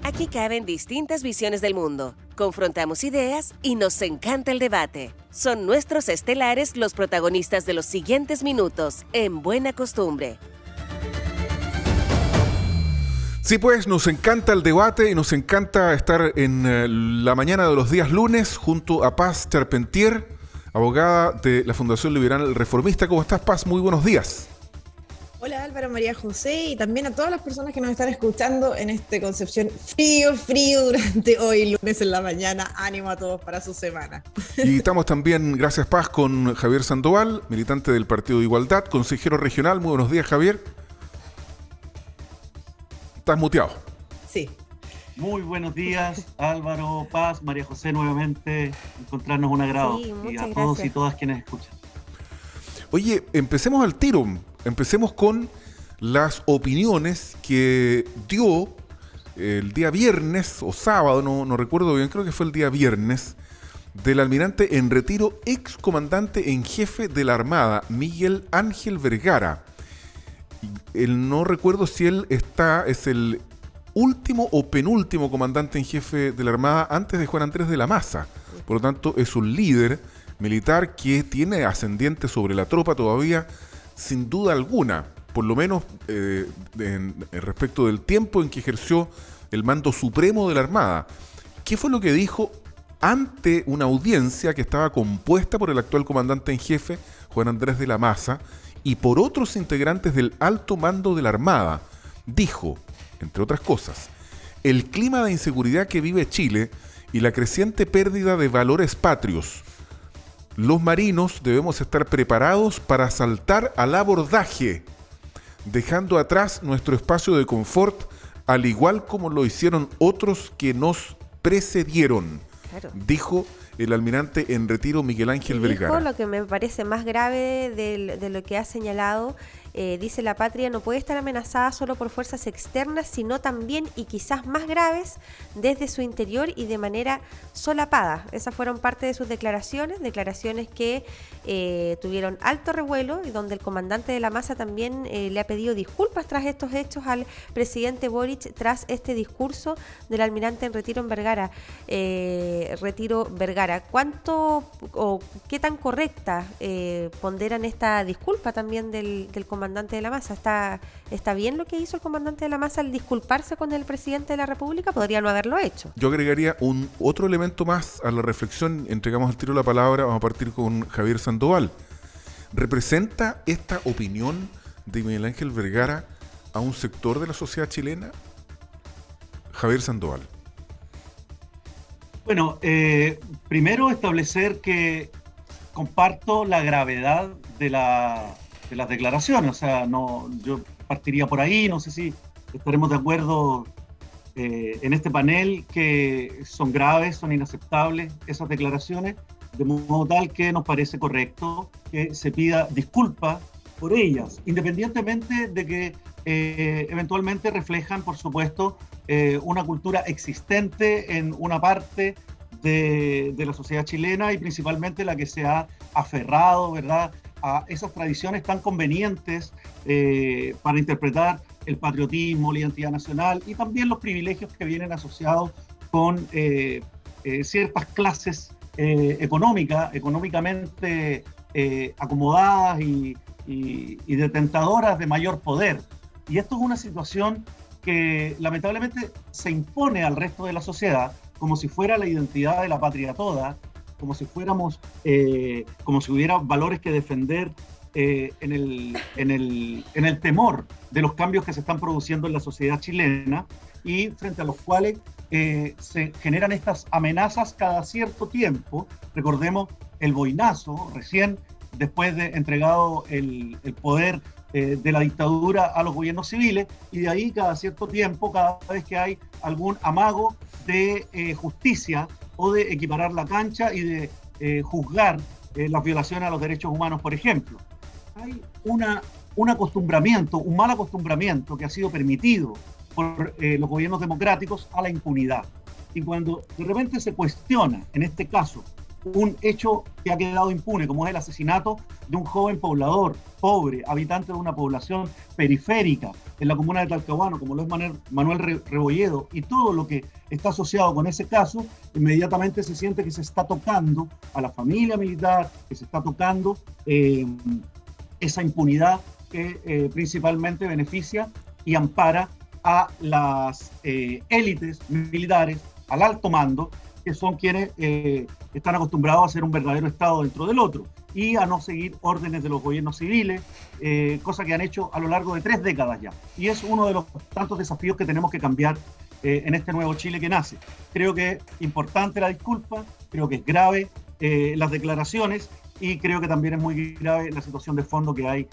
Aquí caben distintas visiones del mundo. Confrontamos ideas y nos encanta el debate. Son nuestros estelares los protagonistas de los siguientes minutos, en Buena Costumbre. Sí, pues nos encanta el debate y nos encanta estar en la mañana de los días lunes junto a Paz Charpentier, abogada de la Fundación Liberal Reformista. ¿Cómo estás, Paz? Muy buenos días. Hola Álvaro, María José y también a todas las personas que nos están escuchando en este Concepción frío durante hoy, lunes en la mañana. Ánimo a todos para su semana. Y estamos también, gracias Paz, con Javier Sandoval, militante del Partido de Igualdad, consejero regional. Muy buenos días, Javier. Estás muteado. Sí. Muy buenos días, Álvaro, Paz, María José, nuevamente. Encontrarnos un agrado. Sí, y a gracias. todos y todas quienes escuchan. Oye, empecemos al tiro. Empecemos con las opiniones que dio el día viernes o sábado, no recuerdo bien, creo que fue el día viernes, del almirante en retiro, ex comandante en jefe de la Armada, Miguel Ángel Vergara. No recuerdo si él es el último o penúltimo comandante en jefe de la Armada antes de Juan Andrés de la Maza. Por lo tanto, es un líder militar que tiene ascendiente sobre la tropa todavía, sin duda alguna, por lo menos respecto del tiempo en que ejerció el mando supremo de la Armada. ¿Qué fue lo que dijo ante una audiencia que estaba compuesta por el actual comandante en jefe, Juan Andrés de la Maza, y por otros integrantes del alto mando de la Armada? Dijo, entre otras cosas, el clima de inseguridad que vive Chile y la creciente pérdida de valores patrios. Los marinos debemos estar preparados para saltar al abordaje, dejando atrás nuestro espacio de confort, al igual como lo hicieron otros que nos precedieron, claro, dijo el almirante en retiro Miguel Ángel Vergara. Lo que me parece más grave de lo que ha señalado, dice: la patria no puede estar amenazada solo por fuerzas externas, sino también, y quizás más graves, desde su interior y de manera solapada. Esas fueron parte de sus declaraciones que tuvieron alto revuelo y donde el comandante de la Maza también le ha pedido disculpas tras estos hechos al presidente Boric tras este discurso del almirante en retiro en Vergara. ¿Cuánto o qué tan correcta ponderan esta disculpa también del comandante de la Maza? ¿Está bien lo que hizo el comandante de la Maza al disculparse con el presidente de la República? Podría no haberlo hecho. Yo agregaría otro elemento más a la reflexión. Entregamos al tiro la palabra. Vamos a partir con Javier Sandoval. ¿Representa esta opinión de Miguel Ángel Vergara a un sector de la sociedad chilena? Javier Sandoval. Bueno, primero establecer que comparto la gravedad de las declaraciones. O sea, yo partiría por ahí. No sé si estaremos de acuerdo en este panel que son graves, son inaceptables esas declaraciones, de modo tal que nos parece correcto que se pida disculpas por ellas, independientemente de que eventualmente reflejan, por supuesto, una cultura existente en una parte de la sociedad chilena y principalmente la que se ha aferrado, ¿verdad?, a esas tradiciones tan convenientes para interpretar el patriotismo, la identidad nacional y también los privilegios que vienen asociados con ciertas clases económicamente acomodadas y detentadoras de mayor poder. Y esto es una situación que lamentablemente se impone al resto de la sociedad como si fuera la identidad de la patria toda, como si hubiera valores que defender en el temor de los cambios que se están produciendo en la sociedad chilena y frente a los cuales se generan estas amenazas cada cierto tiempo. Recordemos el boinazo, recién después de entregado el poder de la dictadura a los gobiernos civiles, y de ahí cada cierto tiempo, cada vez que hay algún amago de justicia o de equiparar la cancha y de juzgar las violaciones a los derechos humanos, por ejemplo. Hay un acostumbramiento, un mal acostumbramiento que ha sido permitido por los gobiernos democráticos a la impunidad. Y cuando de repente se cuestiona, en este caso, un hecho que ha quedado impune, como es el asesinato de un joven poblador, pobre, habitante de una población periférica en la comuna de Talcahuano, como lo es Manuel Rebolledo, y todo lo que está asociado con ese caso, inmediatamente se siente que se está tocando a la familia militar, que se está tocando esa impunidad que principalmente beneficia y ampara a las élites militares, al alto mando, que son quienes están acostumbrados a ser un verdadero Estado dentro del otro y a no seguir órdenes de los gobiernos civiles, cosa que han hecho a lo largo de 3 décadas ya. Y es uno de los tantos desafíos que tenemos que cambiar en este nuevo Chile que nace. Creo que es importante la disculpa, creo que es grave las declaraciones y creo que también es muy grave la situación de fondo que hay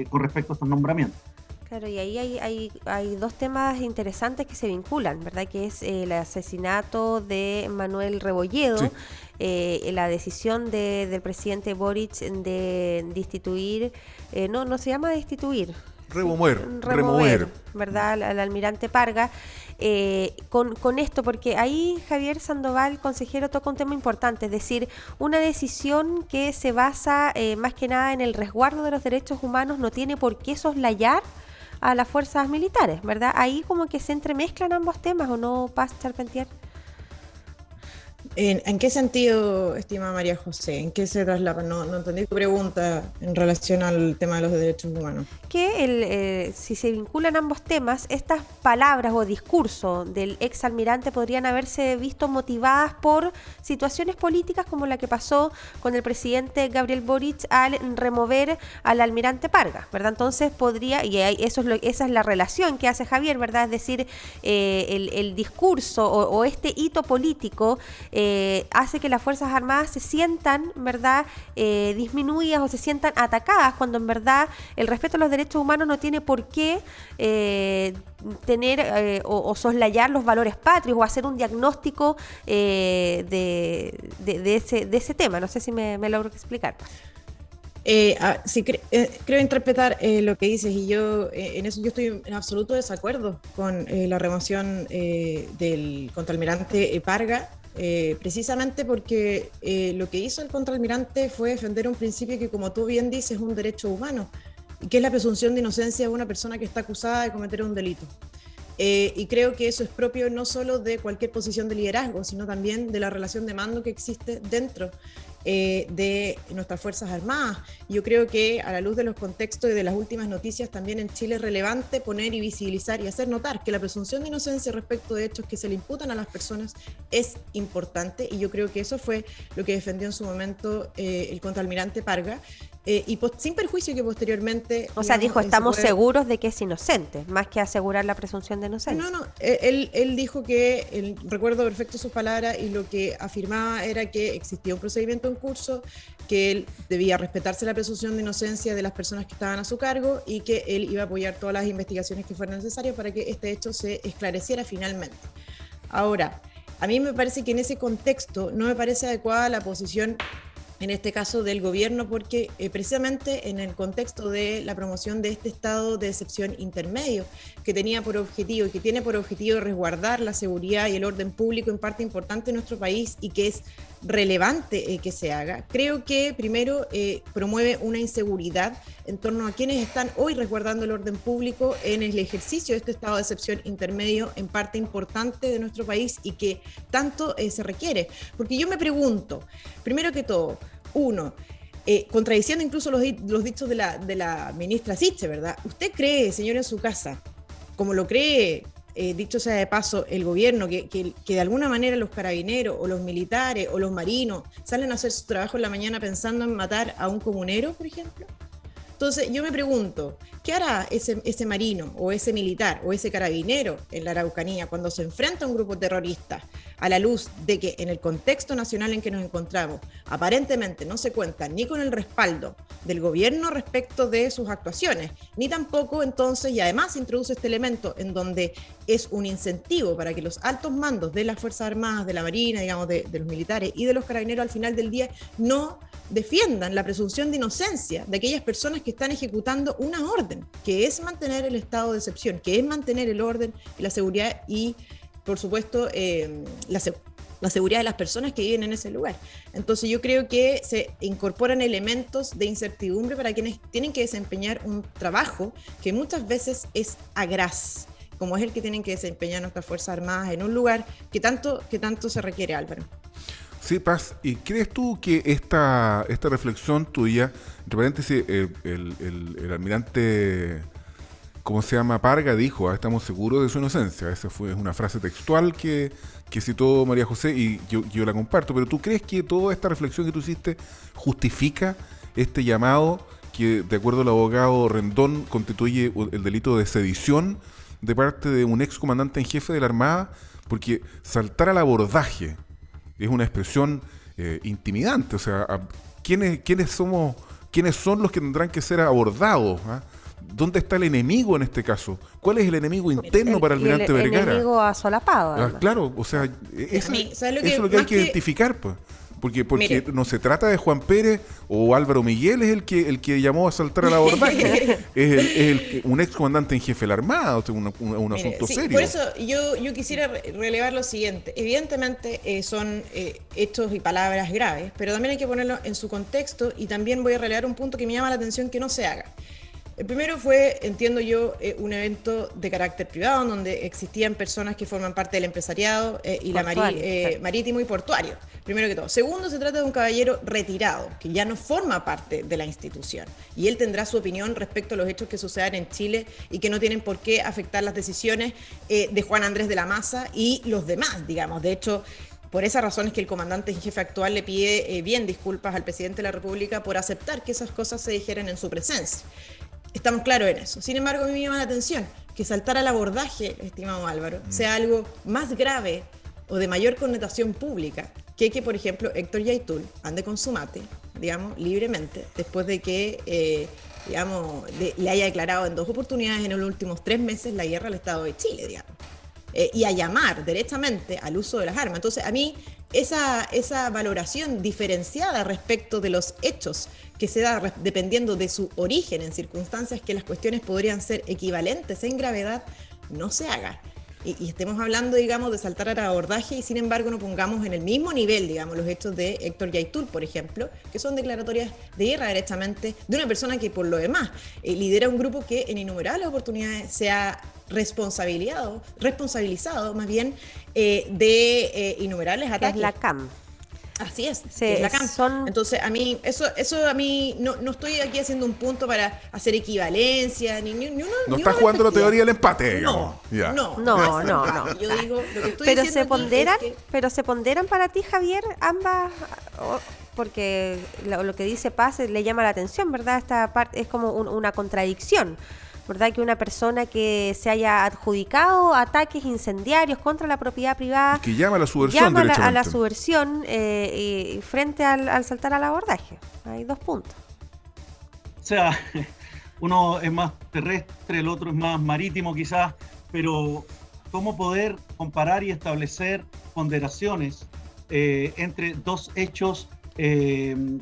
con respecto a estos nombramientos. Claro, y ahí hay dos temas interesantes que se vinculan, ¿verdad? Que es el asesinato de Manuel Rebolledo, sí. La decisión del presidente Boric de destituir, no se llama destituir. Remover, ¿verdad? Al almirante Parga. Con esto, porque ahí Javier Sandoval, consejero, toca un tema importante, es decir, una decisión que se basa más que nada en el resguardo de los derechos humanos no tiene por qué soslayar a las fuerzas militares, ¿verdad? Ahí como que se entremezclan ambos temas, ¿o no, Paz Charpentier? ¿En qué sentido, estimada María José? ¿En qué se traslapa? No entendí tu pregunta en relación al tema de los derechos humanos. Que si se vinculan ambos temas, estas palabras o discurso del exalmirante podrían haberse visto motivadas por situaciones políticas como la que pasó con el presidente Gabriel Boric al remover al almirante Parga, ¿verdad? Entonces podría, y esa es la relación que hace Javier, ¿verdad? Es decir, el discurso o este hito político hace que las Fuerzas Armadas se sientan, ¿verdad?, disminuidas o se sientan atacadas, cuando en verdad el respeto a los derechos humanos no tiene por qué tener o soslayar los valores patrios o hacer un diagnóstico de ese tema. No sé si me logro explicar. Sí, creo interpretar lo que dices, y yo en eso yo estoy en absoluto desacuerdo con la remoción del contraalmirante Parga, precisamente porque lo que hizo el contraalmirante fue defender un principio que, como tú bien dices, es un derecho humano, y que es la presunción de inocencia de una persona que está acusada de cometer un delito. Y creo que eso es propio no solo de cualquier posición de liderazgo, sino también de la relación de mando que existe dentro de nuestras Fuerzas Armadas. Yo creo que, a la luz de los contextos y de las últimas noticias, también en Chile es relevante poner y visibilizar y hacer notar que la presunción de inocencia respecto de hechos que se le imputan a las personas es importante, y yo creo que eso fue lo que defendió en su momento el contraalmirante Parga, y sin perjuicio que posteriormente... O sea, dijo, estamos seguros de que es inocente, más que asegurar la presunción de inocencia. No, él dijo que, recuerdo perfecto sus palabras, y lo que afirmaba era que existía un procedimiento en curso, que él debía respetarse la presunción de inocencia de las personas que estaban a su cargo, y que él iba a apoyar todas las investigaciones que fueran necesarias para que este hecho se esclareciera finalmente. Ahora, a mí me parece que en ese contexto no me parece adecuada la posición, en este caso del gobierno, porque precisamente en el contexto de la promoción de este estado de excepción intermedio, que tenía por objetivo y que tiene por objetivo resguardar la seguridad y el orden público en parte importante de nuestro país, y que es relevante que se haga, creo que primero promueve una inseguridad en torno a quienes están hoy resguardando el orden público en el ejercicio de este estado de excepción intermedio en parte importante de nuestro país, y que tanto se requiere. Porque yo me pregunto, primero que todo, contradiciendo incluso los dichos de la ministra Siche, ¿verdad? ¿Usted cree, señor, en su casa, como lo cree, dicho sea de paso, el gobierno, que de alguna manera los carabineros o los militares o los marinos salen a hacer su trabajo en la mañana pensando en matar a un comunero, por ejemplo? Entonces yo me pregunto, ¿qué hará ese marino o ese militar o ese carabinero en la Araucanía cuando se enfrenta a un grupo terrorista, a la luz de que en el contexto nacional en que nos encontramos aparentemente no se cuenta ni con el respaldo del gobierno respecto de sus actuaciones, ni tampoco entonces, y además se introduce este elemento en donde es un incentivo para que los altos mandos de las Fuerzas Armadas, de la Marina, digamos, de los militares y de los carabineros al final del día no defiendan la presunción de inocencia de aquellas personas que están ejecutando una orden, que es mantener el estado de excepción, que es mantener el orden y la seguridad y, por supuesto, la seguridad de las personas que viven en ese lugar. Entonces yo creo que se incorporan elementos de incertidumbre para quienes tienen que desempeñar un trabajo que muchas veces es agraz, como es el que tienen que desempeñar nuestras Fuerzas Armadas en un lugar que tanto se requiere, Álvaro. Sí, Paz, ¿y crees tú que esta reflexión tuya, entre paréntesis, el almirante, ¿cómo se llama? Parga dijo, estamos seguros de su inocencia? Esa fue una frase textual que citó María José y yo la comparto, pero ¿tú crees que toda esta reflexión que tú hiciste justifica este llamado que, de acuerdo al abogado Rendón, constituye el delito de sedición de parte de un ex comandante en jefe de la Armada? Porque saltar al abordaje es una expresión intimidante. O sea, ¿quiénes son los que tendrán que ser abordados? ¿Ah? ¿Dónde está el enemigo en este caso? ¿Cuál es el enemigo interno para el almirante Vergara? El enemigo asolapado. Claro, o sea, eso es lo que hay que identificar, pues. Porque Mire, no se trata de Juan Pérez o Álvaro Miguel es el que llamó a saltar al abordaje. es un ex comandante en jefe de la Armada, o sea, un asunto serio. Por eso yo quisiera relevar lo siguiente. Evidentemente son hechos y palabras graves, pero también hay que ponerlo en su contexto, y también voy a relevar un punto que me llama la atención que no se haga. El primero fue, entiendo yo, un evento de carácter privado, en donde existían personas que forman parte del empresariado y marítimo y portuario, primero que todo. Segundo, se trata de un caballero retirado, que ya no forma parte de la institución, y él tendrá su opinión respecto a los hechos que sucedan en Chile y que no tienen por qué afectar las decisiones de Juan Andrés de la Maza y los demás, digamos. De hecho, por esa razón es que el comandante en jefe actual le pide bien disculpas al presidente de la República por aceptar que esas cosas se dijeran en su presencia. Estamos claros en eso. Sin embargo, a mí me llama la atención que saltar al abordaje, estimado Álvaro, sea algo más grave o de mayor connotación pública que, por ejemplo, Héctor Yaitul ande con su mate, digamos, libremente, después de que, le haya declarado en 2 oportunidades en los últimos 3 meses la guerra al Estado de Chile, digamos. Y a llamar derechamente al uso de las armas. Entonces, a mí, esa valoración diferenciada respecto de los hechos que se da dependiendo de su origen en circunstancias que las cuestiones podrían ser equivalentes en gravedad, no se haga. Y estemos hablando, digamos, de saltar al abordaje y, sin embargo, no pongamos en el mismo nivel, digamos, los hechos de Héctor Yaitul, por ejemplo, que son declaratorias de guerra derechamente de una persona que, por lo demás, lidera un grupo que en innumerables oportunidades se ha responsabilizado más bien, de innumerables ataques. Es la CAM. Así es, Sí, es la CAM. Entonces, a mí, eso a mí, no estoy aquí haciendo un punto para hacer equivalencia, ni no está jugando la teoría del empate, digamos. No. Yo digo, lo que estoy Pero diciendo se aquí ponderan, es que, pero se ponderan para ti, Javier, ambas, porque lo que dice Paz le llama la atención, ¿verdad? Esta parte es como una contradicción, ¿verdad? Que una persona que se haya adjudicado ataques incendiarios contra la propiedad privada, que llama a la subversión, llama a la subversión frente al saltar al abordaje. Hay 2 puntos. O sea, uno es más terrestre, el otro es más marítimo quizás, pero ¿cómo poder comparar y establecer ponderaciones entre 2 hechos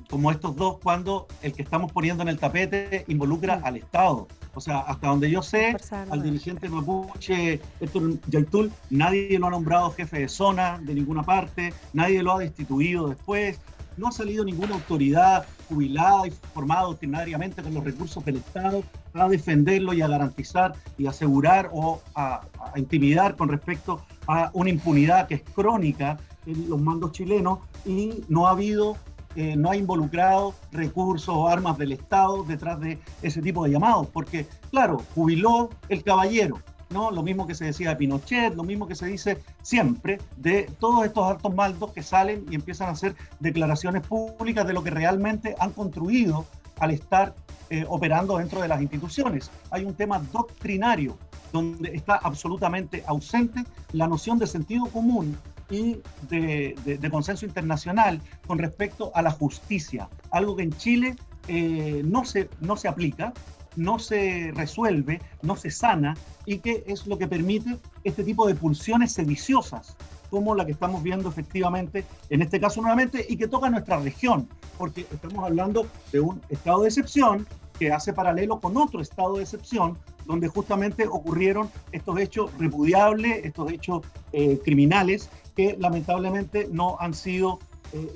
como estos 2 cuando el que estamos poniendo en el tapete involucra al Estado? O sea, hasta donde yo sé, al dirigente mapuche Héctor Yaitul, nadie lo ha nombrado jefe de zona de ninguna parte, nadie lo ha destituido después, no ha salido ninguna autoridad jubilada y formada doctrinariamente con los recursos del Estado a defenderlo y a garantizar y asegurar o a intimidar con respecto a una impunidad que es crónica en los mandos chilenos, y no ha habido no ha involucrado recursos o armas del Estado detrás de ese tipo de llamados, porque, claro, jubiló el caballero, ¿no? Lo mismo que se decía de Pinochet, lo mismo que se dice siempre de todos estos altos mandos que salen y empiezan a hacer declaraciones públicas de lo que realmente han construido al estar operando dentro de las instituciones. Hay un tema doctrinario donde está absolutamente ausente la noción de sentido común y de consenso internacional con respecto a la justicia, algo que en Chile no se aplica, no se resuelve, no se sana, y que es lo que permite este tipo de pulsiones sediciosas como la que estamos viendo efectivamente en este caso nuevamente, y que toca nuestra región, porque estamos hablando de un estado de excepción que hace paralelo con otro estado de excepción donde justamente ocurrieron estos hechos repudiables, estos hechos criminales, que lamentablemente no han sido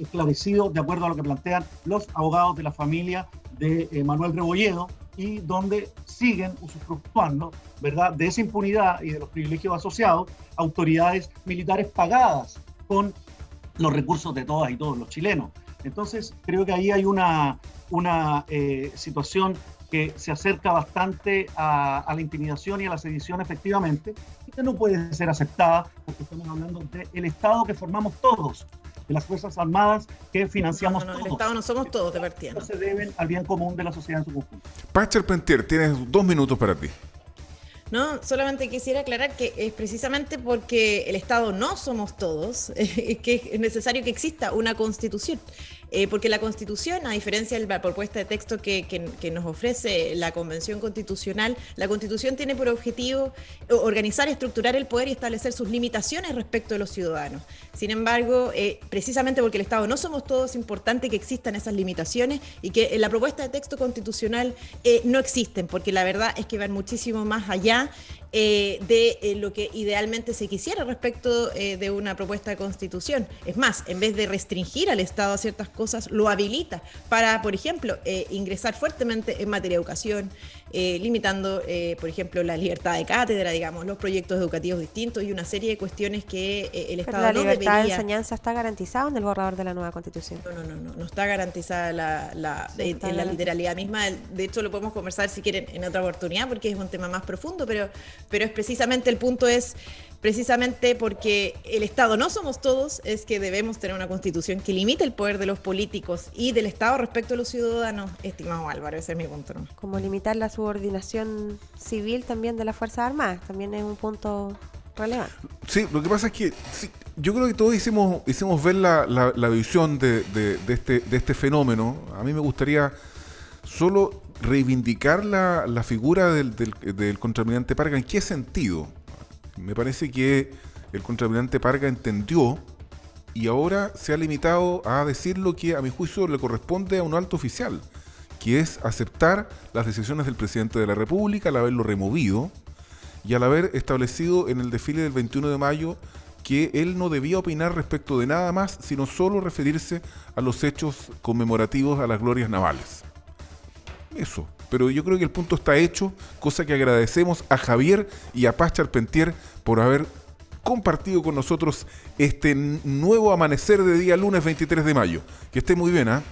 esclarecidos de acuerdo a lo que plantean los abogados de la familia de Manuel Rebolledo, y donde siguen usufructuando, ¿verdad?, de esa impunidad y de los privilegios asociados autoridades militares pagadas con los recursos de todas y todos los chilenos. Entonces, creo que ahí hay una situación que se acerca bastante a la intimidación y a la sedición efectivamente, y que no puede ser aceptada, porque estamos hablando del Estado que formamos todos, de las Fuerzas Armadas que financiamos todos. El Estado no somos todos de partida. No se deben al bien común de la sociedad en su conjunto. Pacha Charpentier, tienes 2 minutos para ti. No, solamente quisiera aclarar que es precisamente porque el Estado no somos todos, que es necesario que exista una Constitución. Porque la Constitución, a diferencia de la propuesta de texto que nos ofrece la Convención Constitucional, la Constitución tiene por objetivo organizar y estructurar el poder y establecer sus limitaciones respecto de los ciudadanos. Sin embargo, precisamente porque el Estado no somos todos, es importante que existan esas limitaciones y que en la propuesta de texto constitucional no existen, porque la verdad es que van muchísimo más allá de lo que idealmente se quisiera respecto de una propuesta de constitución. Es más, en vez de restringir al Estado a ciertas cosas, lo habilita para, por ejemplo, ingresar fuertemente en materia de educación, limitando, por ejemplo, la libertad de cátedra, digamos, los proyectos educativos distintos y una serie de cuestiones que el Estado no debería... ¿La libertad de enseñanza está garantizada en el borrador de la nueva Constitución? No está garantizada en la literalidad misma. De hecho, lo podemos conversar si quieren en otra oportunidad porque es un tema más profundo, pero es precisamente, el punto es precisamente porque el Estado no somos todos, es que debemos tener una Constitución que limite el poder de los políticos y del Estado respecto a los ciudadanos, estimado Álvaro, ese es mi punto. ¿No? Como limitar la subordinación civil también de las Fuerzas Armadas, también es un punto relevante. Sí, lo que pasa es que sí, yo creo que todos hicimos ver la visión de este fenómeno. A mí me gustaría solo reivindicar la figura del contraalmirante Parga. ¿En qué sentido? Me parece que el contraalmirante Parga entendió y ahora se ha limitado a decir lo que a mi juicio le corresponde a un alto oficial, que es aceptar las decisiones del presidente de la República al haberlo removido y al haber establecido en el desfile del 21 de mayo que él no debía opinar respecto de nada más, sino solo referirse a los hechos conmemorativos a las glorias navales. Eso. Pero yo creo que el punto está hecho, cosa que agradecemos a Javier y a Paz Charpentier por haber compartido con nosotros este nuevo amanecer de día lunes 23 de mayo. Que esté muy bien, ¿ah?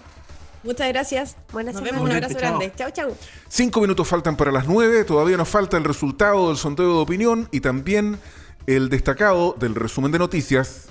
Muchas gracias. Buenas Nos semanas. vemos, un abrazo grande. Chau, chau. 5 minutos faltan para las 9, todavía nos falta el resultado del sondeo de opinión y también el destacado del resumen de noticias